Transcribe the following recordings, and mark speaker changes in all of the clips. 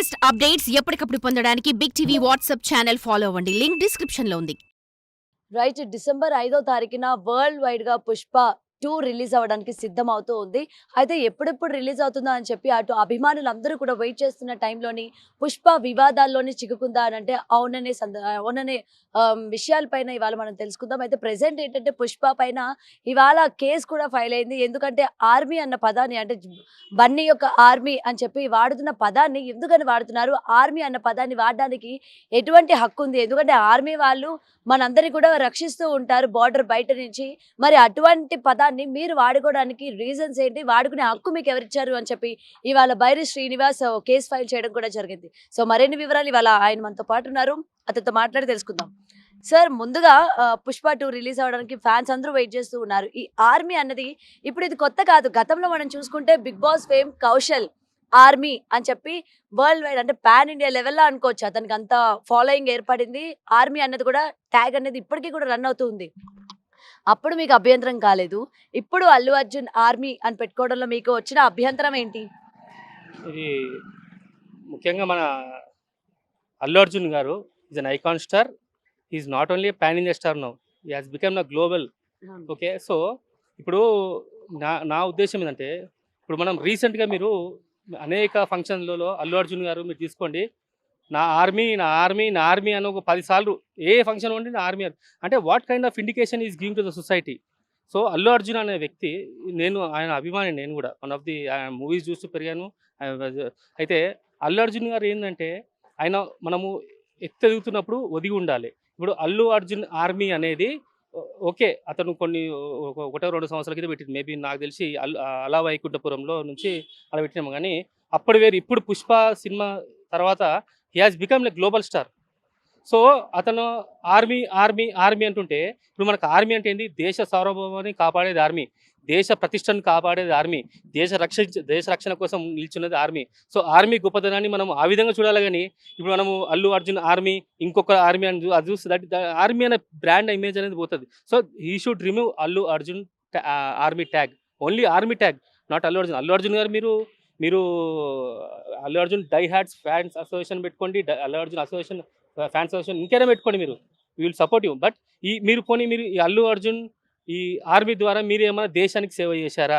Speaker 1: Latest updates ఎప్పటికప్పుడు పొందడానికి big TV WhatsApp channel follow అవ్వండి. లింక్ డిస్క్రిప్షన్ లో ఉంది.
Speaker 2: రైట్. డిసెంబర్ 5వ తారీఖున వరల్డ్ వైడ్‌గా 'పుష్ప 2' రిలీజ్ అవ్వడానికి సిద్ధమవుతూ ఉంది. అయితే ఎప్పుడెప్పుడు రిలీజ్ అవుతుందా అని చెప్పి అటు అభిమానులందరూ కూడా వెయిట్ చేస్తున్న టైంలోని 'పుష్ప' వివాదాల్లోనే చిక్కుకుందా అనంటే అవుననే విషయాలపైన ఇవాళ మనం తెలుసుకుందాం. అయితే ప్రెజెంట్ ఏంటంటే 'పుష్ప' పైన ఇవాళ కేస్ కూడా ఫైల్ అయింది. ఎందుకంటే ఆర్మీ అన్న పదాన్ని అంటే బన్నీ యొక్క ఆర్మీ అని చెప్పి వాడుతున్న పదాన్ని ఎందుకని వాడుతున్నారు? ఆర్మీ అన్న పదాన్ని వాడడానికి ఎటువంటి హక్కు ఉంది? ఎందుకంటే ఆర్మీ వాళ్ళు మనందరిని కూడా రక్షిస్తూ ఉంటారు బార్డర్ బయట నుంచి. మరి అటువంటి పదాన్ని మీరు వాడుకోవడానికి రీజన్స్ ఏంటి? వాడుకునే హక్కు మీకు ఎవరిచ్చారు అని చెప్పి ఇవాళ బైరి శ్రీనివాస్ కేస్ ఫైల్ చేయడం కూడా జరిగింది. సో మరిన్ని వివరాలు ఇవాళ ఆయన మనతో పాటు ఉన్నారు. అతనితో మాట్లాడి తెలుసుకుందాం. సార్, ముందుగా 'పుష్ప 2' రిలీజ్ అవ్వడానికి ఫ్యాన్స్ అందరూ వెయిట్ చేస్తూ ఉన్నారు. ఈ ఆర్మీ అన్నది ఇప్పుడు ఇది కొత్త కాదు. గతంలో మనం చూసుకుంటే 'Bigg Boss' fame Kaushal army అని చెప్పి వరల్డ్ వైడ్ అంటే పాన్ ఇండియా లెవెల్‌లో అనుకోవచ్చు. అతనికి అంత ఫాలోయింగ్ ఏర్పడింది. ఆర్మీ అన్నది కూడా ట్యాగ్ అనేది ఇప్పటికీ కూడా రన్ అవుతూ ఉంది. అప్పుడు మీకు అభ్యంతరం కాలేదు. ఇప్పుడు అల్లు అర్జున్ ఆర్మీ అని పెట్టుకోవడంలో మీకు వచ్చిన అభ్యంతరం ఏంటి?
Speaker 3: ఇది ముఖ్యంగా మన అల్లు అర్జున్ గారు is an icon star. Is not only pan India star now. He has become the global. Okay. So ఇప్పుడు నా ఉద్దేశం ఏంటంటే, ఇప్పుడు మనం రీసెంట్గా మీరు అనేక ఫంక్షన్లలో అల్లు అర్జున్ గారు మీరు తీసుకోండి, నా ఆర్మీ నా ఆర్మీ నా ఆర్మీ అని ఒక 10 సార్లు ఏ ఫంక్షన్ ఉండి నా ఆర్మీ అంటే what kind of indication is giving to the society. So Allu Arjun అనే వ్యక్తి, ఆయన అభిమాని. నేను కూడా వన్ ఆఫ్ ది మూవీస్ చూస్తూ పెరిగాను. అయితే అల్లు అర్జున్ గారు ఏంటంటే, ఆయన మనము ఎత్తెదుగుతున్నప్పుడు ఒదిగి ఉండాలి. ఇప్పుడు అల్లు అర్జున్ ఆర్మీ అనేది ఓకే, అతను ఒకటో 2 సంవత్సరాల కింద పెట్టింది. మేబీ నాకు తెలిసి అలా వైకుంఠపురంలో నుంచి అలా పెట్టినాము. కానీ అప్పుడు వేరు. ఇప్పుడు 'పుష్ప' సినిమా తర్వాత he has become like global star. So అతను ఆర్మీ ఆర్మీ ఆర్మీ అంటుంటే, ఇప్పుడు మనకు ఆర్మీ అంటే ఏంటి? దేశ సార్వభౌమాన్ని కాపాడేది ఆర్మీ, దేశ ప్రతిష్టను కాపాడేది ఆర్మీ, దేశ రక్షణ కోసం నిల్చున్నది ఆర్మీ. సో ఆర్మీ గొప్పతనాన్ని మనం ఆ విధంగా చూడాలి. కానీ ఇప్పుడు మనము అల్లు అర్జున్ ఆర్మీ, ఇంకొక ఆర్మీ అని అది చూస్తే ఆర్మీ అనే బ్రాండ్ ఇమేజ్ అనేది పోతుంది. So he should remove Allu Arjun army tag. Only army tag, not Allu Arjun. Allu Arjun గారు మీరు Allu Arjun die hearts fans association పెట్టుకోండి, Allu Arjun association fans association ఇంకైనా పెట్టుకోండి. మీరు విల్ సపోర్ట్ యూ. బట్ మీరు ఈ అల్లు అర్జున్ ఈ ఆర్మీ ద్వారా మీరు ఏమైనా దేశానికి సేవ చేశారా?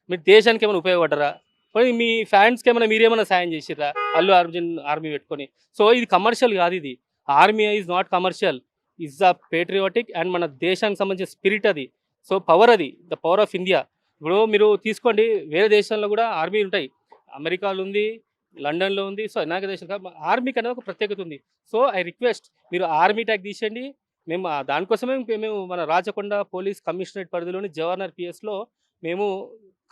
Speaker 3: మీరు దేశానికి ఏమైనా ఉపయోగపడ్డారా? పోనీ మీ ఫ్యాన్స్కి ఏమైనా మీరేమైనా సాయం చేసిర్రా అల్లు అర్జున్ ఆర్మీ పెట్టుకొని? సో ఇది కమర్షియల్ కాదు. ఇది army is not commercial, is a patriotic and మన దేశానికి సంబంధించిన స్పిరిట్ అది. సో పవర్ అది, ద పవర్ ఆఫ్ ఇండియా. ఇప్పుడు మీరు తీసుకోండి, వేరే దేశాల్లో కూడా ఆర్మీ ఉంటాయి. అమెరికాలో ఉంది, లండన్లో ఉంది. సో అనేక దేశాలు ఆర్మీకి అనేది ఒక ప్రత్యేకత ఉంది. సో ఐ రిక్వెస్ట్, మీరు ఆర్మీ ట్యాగ్ తీసేయండి. మేము దానికోసమే మేము మన రాచకొండ పోలీస్ కమిషనరేట్ పరిధిలోని జవహర్నగర్ పిఎస్లో మేము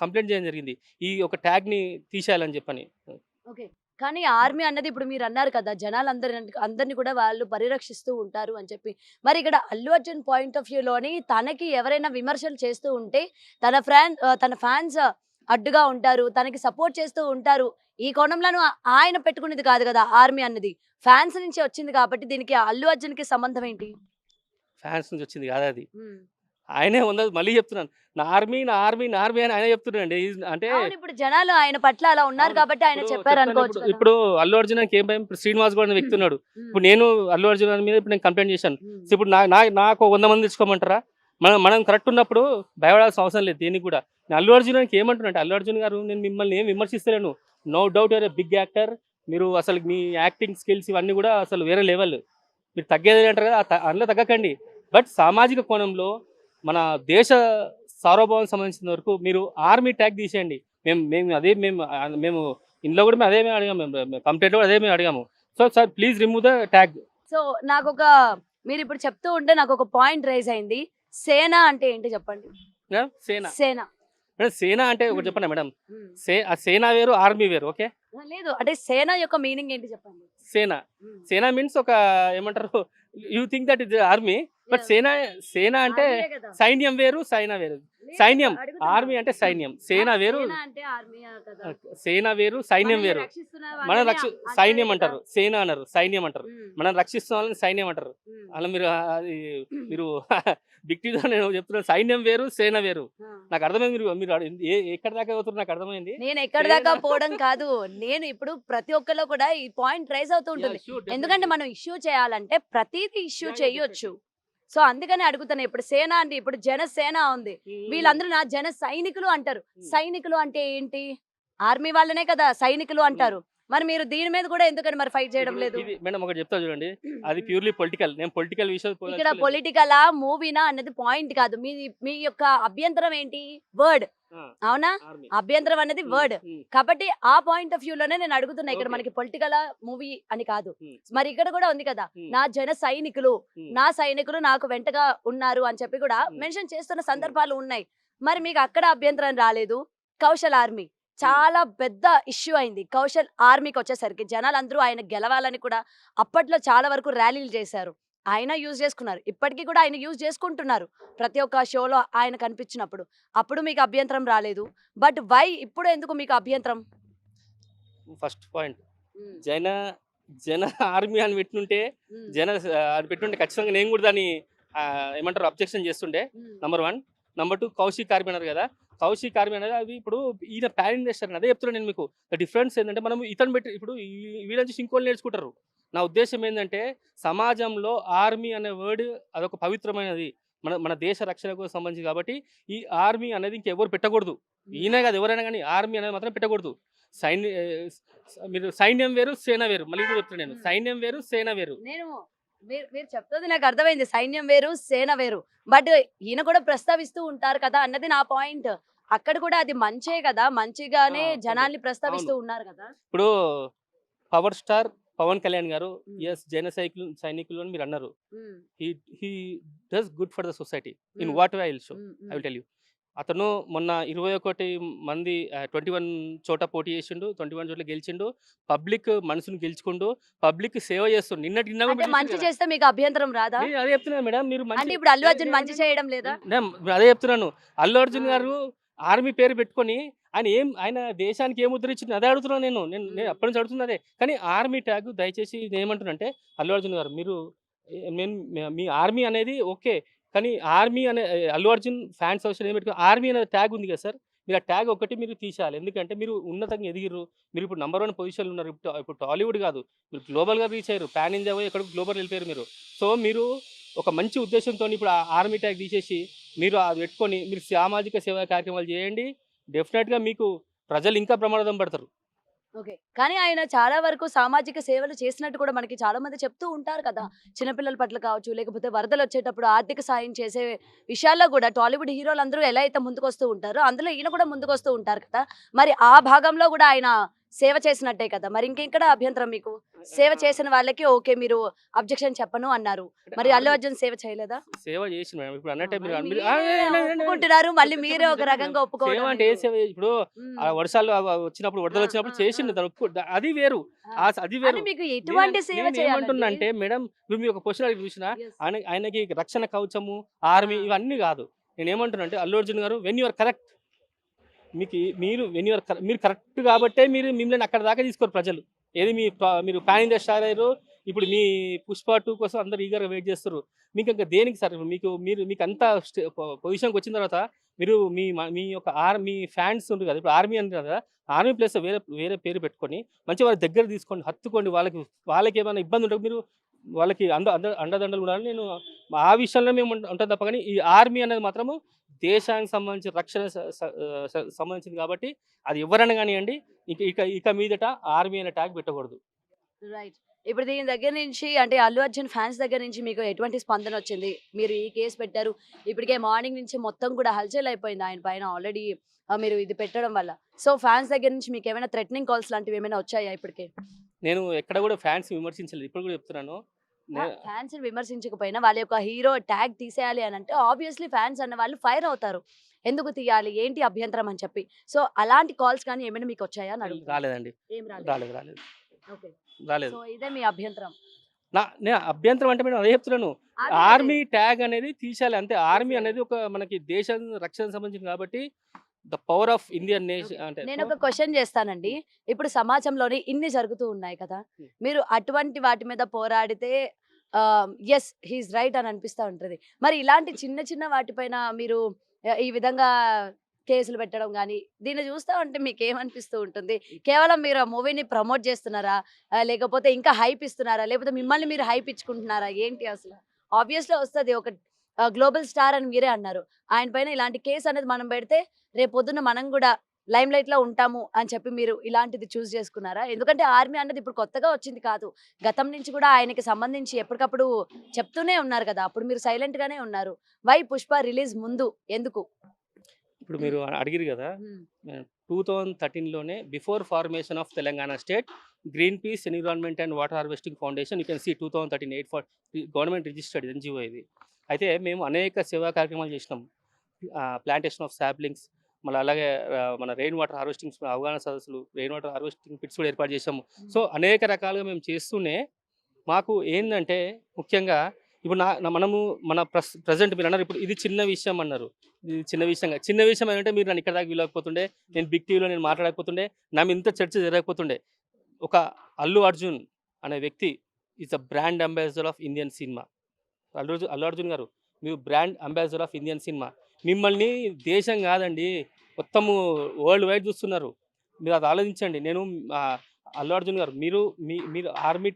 Speaker 3: కంప్లైంట్ చేయడం జరిగింది, ఈ ఒక ట్యాగ్ని తీసేయాలని చెప్పని.
Speaker 2: ఓకే. కానీ ఆర్మీ అన్నది ఇప్పుడు మీరు అన్నారు కదా, అందరిని కూడా వాళ్ళు పరిరక్షిస్తూ ఉంటారు అని చెప్పి. మరి ఇక్కడ అల్లు అర్జున్ పాయింట్ ఆఫ్ వ్యూలోని తనకి ఎవరైనా విమర్శలు చేస్తూ ఉంటే తన ఫ్యాన్స్ అడ్డుగా ఉంటారు, తనకి సపోర్ట్ చేస్తూ ఉంటారు. ఈ కోణంలోనూ ఆయన పెట్టుకునేది కాదు కదా ఆర్మీ అన్నది, ఫ్యాన్స్ నుంచి వచ్చింది కాబట్టి దీనికి అల్లు అర్జున్‌కి సంబంధం ఏంటి?
Speaker 3: ఫ్యాన్స్ నుంచి వచ్చింది కాదు అది. ఆయనే ఉన్నది. మళ్ళీ చెప్తున్నాను, నా ఆర్మీ నా ఆర్మీ నా ఆర్మీ అని ఆయన చెప్తున్నాడు. అంటే
Speaker 2: ఇప్పుడు జనాలు ఆయన పట్ల అలా ఉన్నారు కాబట్టి ఆయన చెప్పారు అనుకోవచ్చు.
Speaker 3: ఇప్పుడు అల్లు అర్జున్ ఏం భయం? ఇప్పుడు శ్రీనివాస్ కూడా వ్యక్తి ఉన్నాడు. ఇప్పుడు నేను అల్లు అర్జున్ మీద ఇప్పుడు నేను కంప్లైంట్ చేశాను. ఇప్పుడు నాకు 100 మంది తెచ్చుకోమంటారా? మనం కరెక్ట్ ఉన్నప్పుడు భయపడాల్సిన అవసరం లేదు దేనికి కూడా. నేను అల్లు అర్జున్కి ఏమంటున్నా అంటే, అల్లు అర్జున్ గారు, నేను మిమ్మల్ని ఏం విమర్శిస్తలేను. No doubt you're a big actor. మీరు అసలు మీ యాక్టింగ్ స్కిల్స్ ఇవన్నీ కూడా అసలు వేరే లెవెల్. మీరు తగ్గేది అంటారు కదా, అందులో తగ్గకండి. బట్ సామాజిక కోణంలో మన దేశ సార్వభౌమం సంబంధించిన వరకు మీరు ఆర్మీ ట్యాగ్ తీసేయండి. మేము ఇంట్లో కూడా అదే అడిగాము, కంప్లైంట్ కూడా అదే అడిగాము. So sir please remove the tag.
Speaker 2: So మీరు ఇప్పుడు చెప్తూ ఉంటే నాకు ఒక పాయింట్ రైజ్ అయింది. సేన అంటే ఏంటి చెప్పండి?
Speaker 3: సేన అంటే ఒకటి చెప్పండి మేడం. సేన వేరు, ఆర్మీ వేరు. ఓకే,
Speaker 2: లేదు అంటే సేన యొక్క మీనింగ్ ఏంటి చెప్పండి?
Speaker 3: సేన మీన్స్ ఒక ఏమంటారు, you think that is army. But సేన అంటే సైన్యం వేరు, సైనా వేరు. సైన్యం ఆర్మీ అంటే సైన్యం, సేన వేరు,
Speaker 2: అంటే ఆర్మీ కదా.
Speaker 3: సేన వేరు, సైన్యం
Speaker 2: మనల్ని
Speaker 3: వేరు.
Speaker 2: రక్షిస్తున్న
Speaker 3: మనం
Speaker 2: వాళ్ళని
Speaker 3: సైన్యం
Speaker 2: అంటారు
Speaker 3: అంటారు, సేన అన్నారు, సైన్యం అంటారు.
Speaker 2: కదా.
Speaker 3: మనం రక్షిస్తున్న వాళ్ళని సైన్యం అంటారు. అలా మీరు అది మీరు బిగ్ టీతో నేను చెప్తున్నాను, సైన్యం వేరు, సేన వేరు. నాకు అర్థమైంది. మీరు ఎక్కడ దాకా అవుతారు నాకు అర్థమైంది.
Speaker 2: నేను ఎక్కడ దాకా పోవడం కాదు, నేను ఇప్పుడు ప్రతి ఒక్కరిలో కూడా ఈ పాయింట్ రైజ్ అవుతూ ఉంటుంది. ఎందుకంటే మనం ఇష్యూ చేయాలంటే ప్రతిదీ ఇష్యూ చేయొచ్చు. సో అందుకని అడుగుతాను. ఇప్పుడు సేన అంటే ఇప్పుడు జనసేన ఉంది, వీళ్ళందరూ నా జన సైనికులు అంటారు. సైనికులు అంటే ఏంటి? ఆర్మీ వాళ్ళనే కదా సైనికులు అంటారు. మరి మీరు దీని మీద కూడా ఎందుకని మరి ఫైట్ చేయడం లేదు?
Speaker 3: మేడం ఒకటి చెప్తా చూడండి, అది ప్యూర్లీ పొలిటికల్. నేను పొలిటికల్ విషయం
Speaker 2: ఇక్కడ పొలిటికలా మూవీనా అన్నది పాయింట్ కాదు. మీ యొక్క అభ్యంతరం ఏంటి? వర్డ్, అవునా? అభ్యంతరం అనేది వర్డ్. కాబట్టి ఆ పాయింట్ ఆఫ్ వ్యూ లోనే నేను అడుగుతున్నా. ఇక్కడ మనకి పొలిటికల్ మూవీ అని కాదు. మరి ఇక్కడ కూడా ఉంది కదా, నా జన సైనికులు, నా సైనికులు నాకు వెంటగా ఉన్నారు అని చెప్పి కూడా మెన్షన్ చేస్తున్న సందర్భాలు ఉన్నాయి. మరి మీకు అక్కడ అభ్యంతరం రాలేదు. కౌశల్ ఆర్మీ చాలా పెద్ద ఇష్యూ అయింది. కౌశల్ ఆర్మీకి వచ్చేసరికి జనాలందరూ ఆయన గెలవాలని కూడా అప్పట్లో చాలా వరకు ర్యాలీలు చేశారు. ఆయన యూజ్ చేసుకున్నారు, ఇప్పటికీ కూడా ఆయన యూజ్ చేసుకుంటున్నారు ప్రతి ఒక్క షోలో ఆయన కనిపించినప్పుడు. అప్పుడు మీకు అభ్యంతరం రాలేదు, బట్ వై ఇప్పుడు ఎందుకు మీకు అభ్యంతరం?
Speaker 3: ఫస్ట్ పాయింట్, జన ఆర్మీ అని పెట్టుంటే, అని పెట్టుంటే ఖచ్చితంగా నేను కూడా దాన్ని ఏమంటారు అబ్జెక్షన్ చేస్తుండే. నంబర్ 1. నంబర్ 2, కౌశిక్ ఆర్మీ అన్నారు కదా. కౌశిక్ ఆర్మీ అనేది అది ఇప్పుడు ఈయన ప్యాన్ ఇండస్టర్. అదే చెప్తున్నాను నేను మీకు. డిఫరెన్స్ ఏంటంటే మనం ఇతను పెట్టి ఇప్పుడు వీళ్ళ నుంచి ఇంకోళ్ళు నేర్చుకుంటారు. నా ఉద్దేశం ఏంటంటే సమాజంలో ఆర్మీ అనే వర్డ్ అదొక పవిత్రమైనది, మన దేశ రక్షణకు సంబంధించి. కాబట్టి ఈ ఆర్మీ అనేది ఇంకెవరు పెట్టకూడదు. ఈయనే కాదు, ఎవరైనా కానీ ఆర్మీ అనేది మాత్రం పెట్టకూడదు. మీరు సైన్యం వేరు, సేన వేరు. మళ్ళీ కూడా చెప్తున్నాను నేను, సైన్యం వేరు, సేన వేరు.
Speaker 2: మీరు చెప్తుంది నాకు అర్థమైంది, సైన్యం వేరు, సేన వేరు. బట్ ఈయన కూడా ప్రస్తావిస్తూ ఉంటారు కదా అన్నది నా పాయింట్. అక్కడ కూడా అది మంచే కదా, మంచిగానే జనాల్ని ప్రస్తావిస్తూ ఉన్నారు కదా.
Speaker 3: ఇప్పుడు పవర్ స్టార్ పవన్ కళ్యాణ్ గారు ఎస్ జన సైనికులు అని మీరు అన్నారు. He does good for the society in what way I will show. I will tell you. అతను మొన్న 21 మంది 21 చోట పోటీ చేసిండు, 21 చోట్ల గెలిచిండు. పబ్లిక్ మనసును గెలుచుకుండు, పబ్లిక్ సేవ చేస్తుండు.
Speaker 2: మంచి చేస్తే మీకు అభ్యంతరం రాదా?
Speaker 3: అదే చెప్తున్నాను మేడం. మీరు
Speaker 2: అంటే ఇప్పుడు అల్లు అర్జున్ మంచి చేయడం లేదా?
Speaker 3: అదే చెప్తున్నాను. అల్లు అర్జున్ గారు ఆర్మీ పేరు పెట్టుకొని ఆయన దేశానికి ఏం ఉద్ధరించింది అదే అడుగుతున్నాను నేను. నేను అప్పటి నుంచి అడుగుతున్నా అదే. కానీ ఆర్మీ ట్యాగ్ దయచేసి ఏమంటున్నానంటే, అల్లు అర్జున్ గారు మీరు మీ ఆర్మీ అనేది ఓకే, కానీ ఆర్మీ అనే అల్లు అర్జున్ ఫ్యాన్స్ అసోసియేషన్ ఏం పెట్టుకుని ఆర్మీ అనే ట్యాగ్ ఉంది కదా సార్, మీరు ఆ ట్యాగ్ ఒకటి మీరు తీసేయాలి. ఎందుకంటే మీరు ఉన్నతంగా ఎదిగిర్రు, మీరు ఇప్పుడు నంబర్ 1 పొజిషన్లో ఉన్నారు. ఇప్పుడు టాలీవుడ్ కాదు, మీరు గ్లోబల్గా రీచ్ అయ్యారు, ప్యాన్ ఇండియా పోయి ఎక్కడికి గ్లోబల్ వెళ్ళిపోయారు మీరు. సో మీరు ఒక మంచి ఉద్దేశంతో ఇప్పుడు ఆ ఆర్మీ ట్యాగ్ తీసేసి మీరు అది పెట్టుకొని మీరు సామాజిక సేవా కార్యక్రమాలు చేయండి. డెఫినెట్గా మీకు ప్రజలు ఇంకా ప్రమాదం పడతారు.
Speaker 2: ఓకే. కానీ ఆయన చాలా వరకు సామాజిక సేవలు చేసినట్టు కూడా మనకి చాలా మంది చెప్తూ ఉంటారు కదా. చిన్నపిల్లల పట్ల కావచ్చు, లేకపోతే వరదలు వచ్చేటప్పుడు ఆర్థిక సాయం చేసే విషయాల్లో కూడా టాలీవుడ్ హీరోలందరూ ఎలా అయితే ముందుకొస్తూ ఉంటారో అందులో ఈయన కూడా ముందుకొస్తూ ఉంటారు కదా. మరి ఆ భాగంలో కూడా ఆయన సేవ చేసినట్టే కదా. మరి ఇంకెక్కడ అభ్యంతరం మీకు? సేవ చేసిన వాళ్ళకి ఓకే, మీరు అబ్జెక్షన్ చెప్పను అన్నారు. మరి అల్లు అర్జున్ సేవ చేయలేదా?
Speaker 3: సేవ చేసి మేడం ఇప్పుడు అన్నట్టే మీరు
Speaker 2: ఒప్పుకుంటున్నారు, మళ్ళీ మీరే ఒక రకంగా ఒప్పుకోవడం.
Speaker 3: అంటే ఇప్పుడు వర్షాలు వచ్చినప్పుడు వరదలు వచ్చినప్పుడు చేసిండు, అది వేరు. అది వేరు.
Speaker 2: మీకు ఎటువంటి సేవ
Speaker 3: ఏమంటున్నా అంటే మేడం, మీరు ఒక క్వశ్చన్ అడిగి చూసినా ఆయనకి రక్షణ కవచము, ఆర్మీ ఇవన్నీ కాదు. నేను ఏమంటున్నా అంటే అల్లు అర్జున్ గారు వెన్ యూఆర్ కరెక్ట్, మీరు కరెక్ట్ కాబట్టే మిమ్మల్ని అక్కడ దాకా తీసుకోరు ప్రజలు. ఏది మీరు పాన్ ఇండియా స్టార్ అయ్యారు, ఇప్పుడు మీ పుష్ప 2 కోసం అందరు ఈగర్గా వెయిట్ చేస్తారు. మీకు ఇంకా దేనికి సార్? మీకు అంత పొజిషన్కి వచ్చిన తర్వాత మీరు మీ యొక్క మీ ఫ్యాన్స్ ఉంటుంది కదా, ఇప్పుడు ఆర్మీ అని కదా, ఆర్మీ ప్లేస్ వేరే పేరు పెట్టుకొని మంచి వాళ్ళ దగ్గర తీసుకోండి, హత్తుకోండి. వాళ్ళకి ఏమైనా ఇబ్బంది ఉంటుంది, మీరు వాళ్ళకి అండదండలు ఉండాలని నేను ఆ విషయంలో మేము ఉంటాం తప్ప. కానీ ఈ ఆర్మీ అనేది మాత్రము దేశానికి సంబంధించిన రక్షణ సంబంధించింది కాబట్టి అది ఎవరైనా కానివ్వండి, ఇక మీదట ఆర్మీ అనే ట్యాగ్ పెట్టకూడదు.
Speaker 2: రైట్. ఇప్పుడు దీని దగ్గర నుంచి అంటే అల్లు అర్జున్ ఫ్యాన్స్ దగ్గర నుంచి మీకు ఎటువంటి స్పందన వచ్చింది? మీరు ఈ కేసు పెట్టారు, ఇప్పటికే మార్నింగ్ నుంచి మొత్తం కూడా హల్చల్ అయిపోయింది ఆయన పైన ఆల్రెడీ మీరు ఇది పెట్టడం వల్ల. సో ఫ్యాన్స్ దగ్గర నుంచి మీకు ఏమైనా థ్రెటనింగ్ కాల్స్ లాంటివి ఏమైనా వచ్చాయా ఇప్పటికే?
Speaker 3: నేను ఎక్కడ కూడా ఫ్యాన్స్ విమర్శించలేదు, ఇప్పుడు కూడా చెప్తున్నాను.
Speaker 2: ఫ్యాన్స్ విమర్శించకపోయినా వాళ్ళ యొక్క హీరో ట్యాగ్ తీసేయాలి అని అంటే ఆబ్వియస్లీ ఫ్యాన్స్ అన్న వాళ్ళు ఫైర్ అవుతారు, ఎందుకు తీయాలి, ఏంటి అభ్యంతరం అని చెప్పి. సో అలాంటి కాల్స్ కానీ ఏమైనా మీకు వచ్చాయా?
Speaker 3: రాలేదండి.
Speaker 2: ఏం
Speaker 3: రాలేదు.
Speaker 2: ఓకే.
Speaker 3: రాలేదు.
Speaker 2: సో ఇదే మీ అభ్యంతరం.
Speaker 3: నేను అభ్యంతరం అంటే మేడం అదే చెప్తున్నాను. ఆర్మీ ట్యాగ్ అనేది తీసేయాలి అంతే. ఆర్మీ అనేది ఒక మనకి దేశ రక్షణ సంబంధించింది కాబట్టి the power of Indian nation అంటే
Speaker 2: నేను ఒక క్వశ్చన్ చేస్తానండి. ఇప్పుడు సమాజంలోని ఇన్ని జరుగుతూ ఉన్నాయి కదా, మీరు అటువంటి వాటి మీద పోరాడితే ఎస్ హీస్ రైట్ అని అనిపిస్తా ఉంటది. మరి ఇలాంటి చిన్న చిన్న వాటిపైన మీరు ఈ విధంగా కేసులు పెట్టడం కానీ దీన్ని చూస్తా ఉంటే మీకు ఏమనిపిస్తూ ఉంటుంది? కేవలం మీరు ఆ మూవీని ప్రమోట్ చేస్తున్నారా, లేకపోతే ఇంకా హైప్ ఇస్తున్నారా, లేకపోతే మిమ్మల్ని మీరు హైప్ ఇచ్చుకుంటున్నారా, ఏంటి అసలు? ఆబ్వియస్లీ వస్తుంది, ఒక గ్లోబల్ స్టార్ అని మీరే అన్నారు. ఆయన పైన ఇలాంటి కేసు అనేది మనం పెడితే రేపు పొద్దున్న మనం కూడా లైమ్ లైట్ లో ఉంటాము అని చెప్పి మీరు ఇలాంటిది చూస్ చేసుకున్నారా? ఎందుకంటే ఆర్మీ అన్నది ఇప్పుడు కొత్తగా వచ్చింది కాదు, గతం నుంచి కూడా ఆయనకి సంబంధించి ఎప్పటికప్పుడు చెప్తూనే ఉన్నారు కదా, అప్పుడు మీరు సైలెంట్ గానే ఉన్నారు. వై పుష్ప రిలీజ్ ముందు ఎందుకు?
Speaker 3: ఇప్పుడు మీరు అడిగిరు కదా, 2013లోనే before formation of Telangana state green peace environment and water harvesting foundation you can see 2013 8 for government registered NGO ఇది. అయితే మేము అనేక సేవా కార్యక్రమాలు చేసినాం. ప్లాంటేషన్ ఆఫ్ సాప్లింగ్స్, మళ్ళీ అలాగే మన రెయిన్ వాటర్ హార్వెస్టింగ్ అవగాహన సదస్సులు, రెయిన్ వాటర్ హార్వెస్టింగ్ పిట్స్ కూడా ఏర్పాటు చేసాము. సో అనేక రకాలుగా మేము చేస్తూనే మాకు ఏంటంటే ముఖ్యంగా ఇప్పుడు మనము మన ప్రజెంట్ మీరు అన్నారు ఇప్పుడు ఇది చిన్న విషయం అన్నారు. ఇది చిన్న విషయం ఏంటంటే మీరు నన్ను ఇక్కడ దాకా వెళ్ళకపోతుండే, నేను బిగ్ టీవీలో నేను మాట్లాడకపోతుండే, నా మీద ఇంత చర్చ జరగకపోతుండే. ఒక అల్లు అర్జున్ అనే వ్యక్తి is a brand ambassador of Indian cinema. Allu Arjun గారు మీరు brand ambassador of Indian cinema. మిమ్మల్ని దేశం కాదండి మొత్తము వరల్డ్ వైడ్ చూస్తున్నారు. మీరు అది ఆలోచించండి. నేను అల్లు అర్జున్ గారు మీరు ఆర్మీ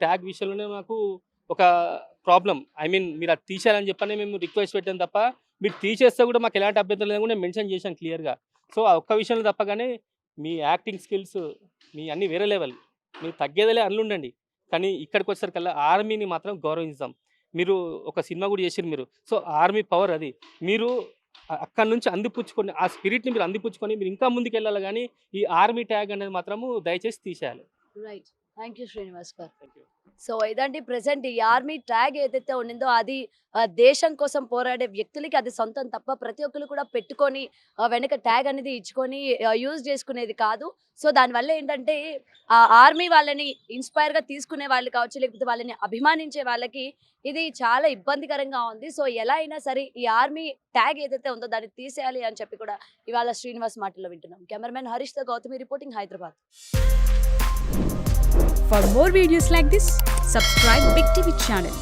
Speaker 3: ట్యాగ్ విషయంలోనే మాకు ఒక ప్రాబ్లం. ఐ మీన్ మీరు అది తీసేయాలని చెప్పని మేము రిక్వెస్ట్ పెట్టాను తప్ప, మీరు తీసేస్తే కూడా మాకు ఎలాంటి అభ్యంతరం లేదని కూడా నేను మెన్షన్ చేశాను క్లియర్గా. సో ఆ ఒక్క విషయంలో తప్పగానే మీ యాక్టింగ్ స్కిల్స్ మీ అన్నీ వేరే లెవెల్, మీరు తగ్గేదలే అనుండండి. కానీ ఇక్కడికి వచ్చేసరికల్లా ఆర్మీని మాత్రం గౌరవించాం. మీరు ఒక సినిమా కూడా చేసారు మీరు. సో ఆర్మీ పవర్ అది. మీరు అక్కడి నుంచి అందిపుచ్చుకొని ఆ స్పిరిట్ని మీరు అందిపుచ్చుకొని మీరు ఇంకా ముందుకు వెళ్ళాలి. కానీ ఈ ఆర్మీ ట్యాగ్ అనేది మాత్రము దయచేసి తీసేయాలి.
Speaker 2: రైట్, థ్యాంక్ యూ శ్రీనివాస్ గారు. సో ఇదండి ప్రెసెంట్ ఈ ఆర్మీ ట్యాగ్ ఏదైతే ఉండిందో అది దేశం కోసం పోరాడే వ్యక్తులకి అది సొంతం తప్ప ప్రతి ఒక్కరు కూడా పెట్టుకొని వెనక ట్యాగ్ అనేది ఇచ్చుకొని యూజ్ చేసుకునేది కాదు. సో దానివల్ల ఏంటంటే ఆ ఆర్మీ వాళ్ళని ఇన్స్పైర్గా తీసుకునే వాళ్ళు కావచ్చు, లేకపోతే వాళ్ళని అభిమానించే వాళ్ళకి ఇది చాలా ఇబ్బందికరంగా ఉంది. సో ఎలా అయినా సరే ఈ ఆర్మీ ట్యాగ్ ఏదైతే ఉందో దాన్ని తీసేయాలి అని చెప్పి కూడా ఇవాళ శ్రీనివాస్ మాటల్లో వింటున్నాం. కెమెరామెన్ హరీష్తో Gautami reporting, Hyderabad.
Speaker 4: For more videos like this, subscribe Big TV channel.